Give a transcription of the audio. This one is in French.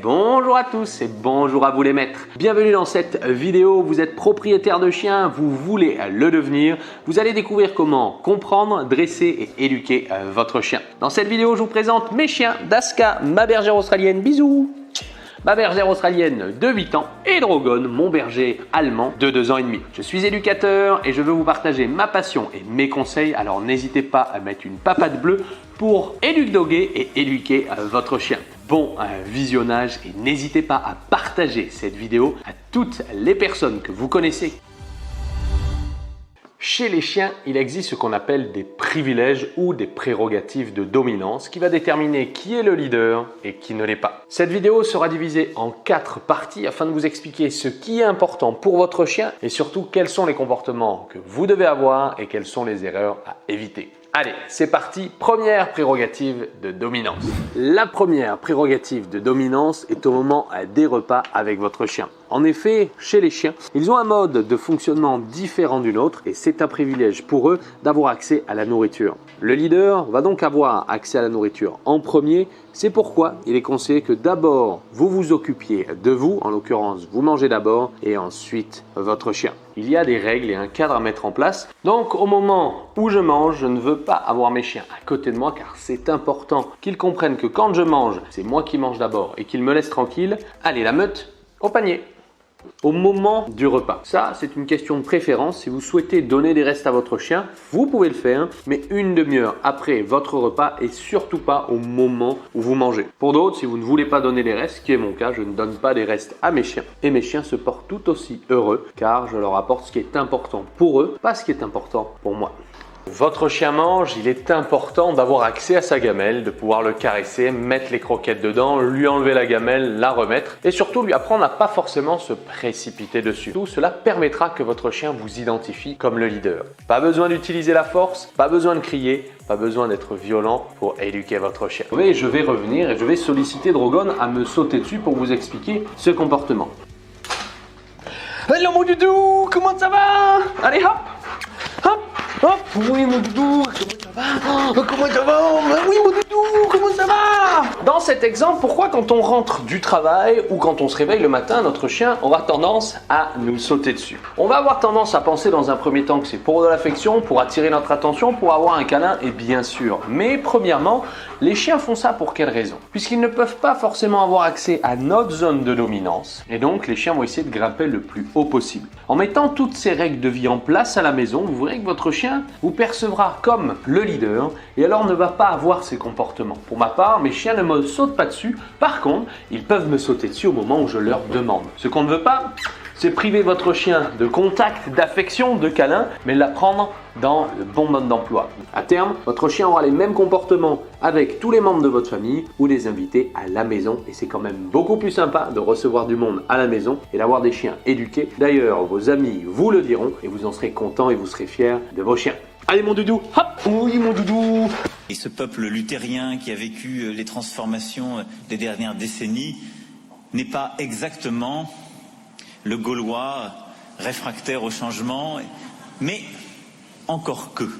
Bonjour à tous et bonjour à vous les maîtres. Bienvenue dans cette vidéo. Vous êtes propriétaire de chien, vous voulez le devenir. Vous allez découvrir comment comprendre, dresser et éduquer votre chien. Dans cette vidéo, je vous présente mes chiens, Daska, ma bergère australienne, bisous, ma bergère australienne de 8 ans et Drogon, mon berger allemand de 2 ans et demi. Je suis éducateur et je veux vous partager ma passion et mes conseils, alors n'hésitez pas à mettre une papate bleue pour éduquer et éduquer votre chien. Bon visionnage et n'hésitez pas à partager cette vidéo à toutes les personnes que vous connaissez. Chez les chiens, il existe ce qu'on appelle des privilèges ou des prérogatives de dominance qui va déterminer qui est le leader et qui ne l'est pas. Cette vidéo sera divisée en 4 parties afin de vous expliquer ce qui est important pour votre chien et surtout quels sont les comportements que vous devez avoir et quelles sont les erreurs à éviter. Allez, c'est parti, première prérogative de dominance. La première prérogative de dominance est au moment des repas avec votre chien. En effet, chez les chiens, ils ont un mode de fonctionnement différent du nôtre et c'est un privilège pour eux d'avoir accès à la nourriture. Le leader va donc avoir accès à la nourriture en premier, c'est pourquoi il est conseillé que d'abord vous vous occupiez de vous, en l'occurrence vous mangez d'abord et ensuite votre chien. Il y a des règles et un cadre à mettre en place, donc au moment où je mange, je ne veux pas avoir mes chiens à côté de moi car c'est important qu'ils comprennent que quand je mange, c'est moi qui mange d'abord et qu'ils me laissent tranquille. Allez la meute, au panier! Au moment du repas. Ça, c'est une question de préférence. Si vous souhaitez donner des restes à votre chien, vous pouvez le faire, mais une demi-heure après votre repas et surtout pas au moment où vous mangez. Pour d'autres, si vous ne voulez pas donner les restes, ce qui est mon cas, je ne donne pas des restes à mes chiens. Et mes chiens se portent tout aussi heureux car je leur apporte ce qui est important pour eux, pas ce qui est important pour moi. Votre chien mange, il est important d'avoir accès à sa gamelle, de pouvoir le caresser, mettre les croquettes dedans, lui enlever la gamelle, la remettre et surtout lui apprendre à pas forcément se précipiter dessus. Tout cela permettra que votre chien vous identifie comme le leader. Pas besoin d'utiliser la force, pas besoin de crier, pas besoin d'être violent pour éduquer votre chien. Et je vais revenir et je vais solliciter Drogon à me sauter dessus pour vous expliquer ce comportement. Hello mon doudou, comment ça va? Allez hop, hop. Hop, oui mon doudou, comment ça va? Comment ça va? Oui mon doudou, comment ça va? Dans cet exemple, pourquoi quand on rentre du travail ou quand on se réveille le matin, notre chien aura tendance à nous sauter dessus? On va avoir tendance à penser dans un premier temps que c'est pour de l'affection, pour attirer notre attention, pour avoir un câlin et bien sûr. Mais premièrement, les chiens font ça pour quelle raison? Puisqu'ils ne peuvent pas forcément avoir accès à notre zone de dominance et donc les chiens vont essayer de grimper le plus haut possible. En mettant toutes ces règles de vie en place à la maison, vous verrez que votre chien vous percevra comme le leader et alors ne va pas avoir ces comportements. Pour ma part, mes chiens ne me sautent pas dessus. Par contre, ils peuvent me sauter dessus au moment où je leur demande. Ce qu'on ne veut pas, c'est priver votre chien de contact, d'affection, de câlin, mais l'apprendre dans le bon mode d'emploi. À terme, votre chien aura les mêmes comportements avec tous les membres de votre famille ou des invités à la maison et c'est quand même beaucoup plus sympa de recevoir du monde à la maison et d'avoir des chiens éduqués. D'ailleurs, vos amis vous le diront et vous en serez contents et vous serez fiers de vos chiens. Allez mon doudou, hop, oui mon doudou. Et ce peuple luthérien qui a vécu les transformations des dernières décennies n'est pas exactement le Gaulois réfractaire au changement, mais encore que.